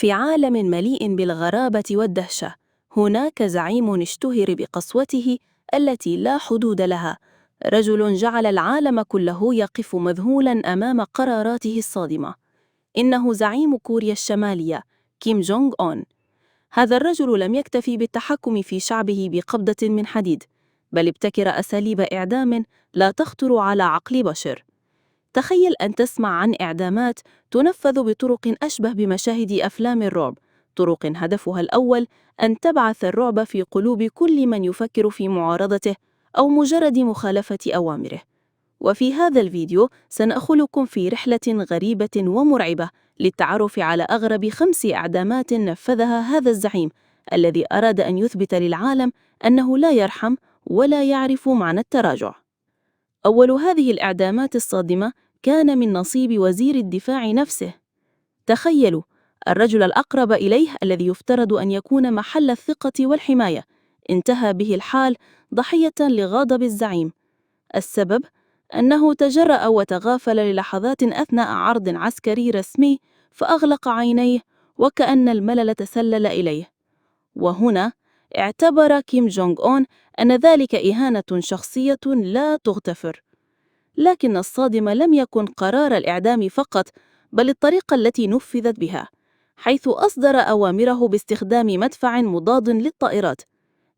في عالم مليء بالغرابة والدهشة، هناك زعيم اشتهر بقسوته التي لا حدود لها، رجل جعل العالم كله يقف مذهولاً أمام قراراته الصادمة. إنه زعيم كوريا الشمالية، كيم جونغ أون. هذا الرجل لم يكتفي بالتحكم في شعبه بقبضة من حديد، بل ابتكر أساليب إعدام لا تخطر على عقل بشر. تخيل أن تسمع عن إعدامات تنفذ بطرق أشبه بمشاهد أفلام الرعب، طرق هدفها الأول أن تبعث الرعب في قلوب كل من يفكر في معارضته أو مجرد مخالفة أوامره. وفي هذا الفيديو سنأخذكم في رحلة غريبة ومرعبة للتعرف على أغرب 5 إعدامات نفذها هذا الزعيم الذي أراد أن يثبت للعالم أنه لا يرحم ولا يعرف معنى التراجع. أول هذه الإعدامات الصادمة كان من نصيب وزير الدفاع نفسه. تخيلوا، الرجل الأقرب إليه الذي يفترض أن يكون محل الثقة والحماية انتهى به الحال ضحية لغضب الزعيم. السبب أنه تجرأ وتغافل للحظات أثناء عرض عسكري رسمي، فأغلق عينيه وكأن الملل تسلل إليه. وهنا اعتبر كيم جونغ أون أن ذلك إهانة شخصية لا تغتفر. لكن الصادم لم يكن قرار الإعدام فقط، بل الطريقة التي نفذت بها، حيث أصدر أوامره باستخدام مدفع مضاد للطائرات.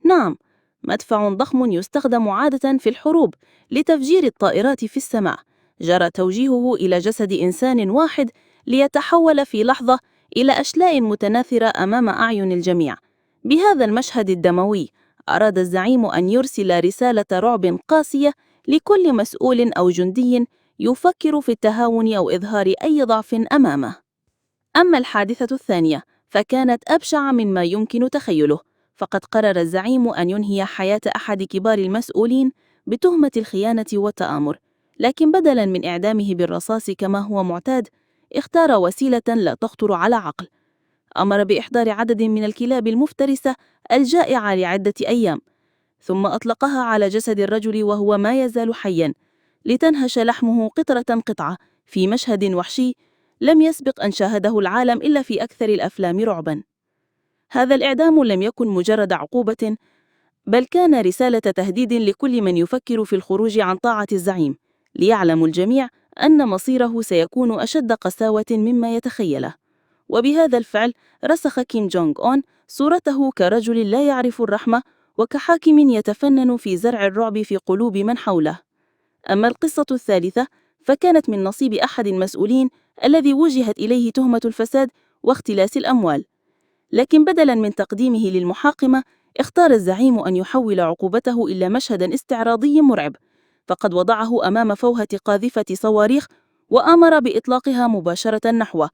نعم، مدفع ضخم يستخدم عادة في الحروب لتفجير الطائرات في السماء، جرى توجيهه إلى جسد إنسان واحد ليتحول في لحظة إلى أشلاء متناثرة أمام أعين الجميع. بهذا المشهد الدموي أراد الزعيم أن يرسل رسالة رعب قاسية لكل مسؤول أو جندي يفكر في التهاون أو إظهار أي ضعف أمامه. أما الحادثة الثانية فكانت أبشع مما يمكن تخيله، فقد قرر الزعيم أن ينهي حياة أحد كبار المسؤولين بتهمة الخيانة والتآمر، لكن بدلاً من إعدامه بالرصاص كما هو معتاد، اختار وسيلة لا تخطر على عقل. أمر بإحضار عدد من الكلاب المفترسة الجائعة لعدة أيام، ثم أطلقها على جسد الرجل وهو ما يزال حياً، لتنهش لحمه قطرة قطعة في مشهد وحشي لم يسبق أن شاهده العالم إلا في أكثر الأفلام رعباً. هذا الإعدام لم يكن مجرد عقوبة، بل كان رسالة تهديد لكل من يفكر في الخروج عن طاعة الزعيم، ليعلم الجميع أن مصيره سيكون أشد قساوة مما يتخيله. وبهذا الفعل رسخ كيم جونغ أون صورته كرجل لا يعرف الرحمة، وكحاكم يتفنن في زرع الرعب في قلوب من حوله. أما القصة الثالثة فكانت من نصيب أحد المسؤولين الذي وجهت إليه تهمة الفساد واختلاس الأموال، لكن بدلاً من تقديمه للمحاكمة اختار الزعيم أن يحول عقوبته إلى مشهد استعراضي مرعب، فقد وضعه أمام فوهة قاذفة صواريخ وأمر بإطلاقها مباشرة نحوه،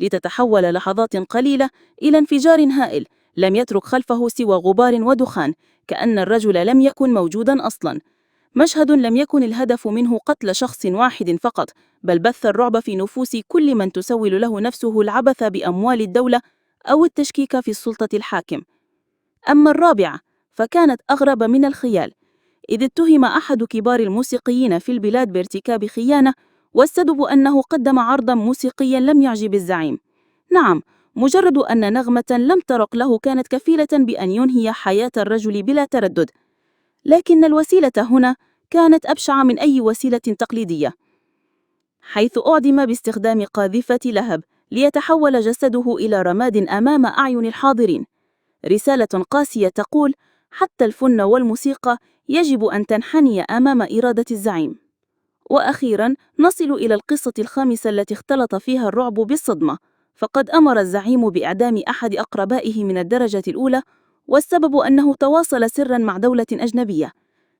لتتحول لحظات قليلة إلى انفجار هائل لم يترك خلفه سوى غبار ودخان، كأن الرجل لم يكن موجوداً أصلاً. مشهد لم يكن الهدف منه قتل شخص واحد فقط، بل بث الرعب في نفوس كل من تسول له نفسه العبث بأموال الدولة أو التشكيك في السلطة الحاكم. أما الرابعة فكانت أغرب من الخيال، إذ اتهم أحد كبار الموسيقيين في البلاد بارتكاب خيانة، والسبب أنه قدم عرضاً موسيقياً لم يعجب الزعيم. نعم، مجرد أن نغمة لم ترق له كانت كفيلة بأن ينهي حياة الرجل بلا تردد. لكن الوسيلة هنا كانت أبشع من أي وسيلة تقليدية، حيث أعدم باستخدام قاذفة لهب ليتحول جسده إلى رماد أمام أعين الحاضرين. رسالة قاسية تقول: حتى الفن والموسيقى يجب أن تنحني أمام إرادة الزعيم. وأخيراً نصل إلى القصة الخامسة التي اختلط فيها الرعب بالصدمة، فقد أمر الزعيم بإعدام أحد أقربائه من الدرجة الأولى، والسبب أنه تواصل سراً مع دولة أجنبية.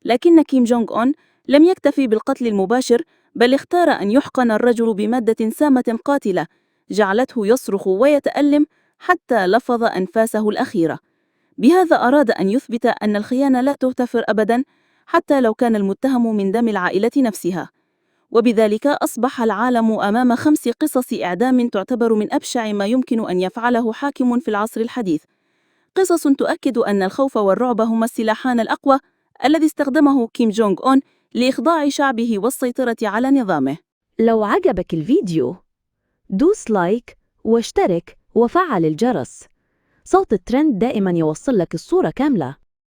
لكن كيم جونغ أون لم يكتفي بالقتل المباشر، بل اختار أن يحقن الرجل بمادة سامة قاتلة جعلته يصرخ ويتألم حتى لفظ أنفاسه الأخيرة. بهذا أراد أن يثبت أن الخيانة لا تغتفر أبداً، حتى لو كان المتهم من دم العائلة نفسها. وبذلك أصبح العالم أمام 5 قصص إعدام تعتبر من أبشع ما يمكن أن يفعله حاكم في العصر الحديث، قصص تؤكد أن الخوف والرعب هما السلاحان الأقوى الذي استخدمه كيم جونغ أون لإخضاع شعبه والسيطرة على نظامه. لو عجبك الفيديو دوس لايك واشترك وفعل الجرس. صوت الترند دائما يوصل لك الصورة كاملة.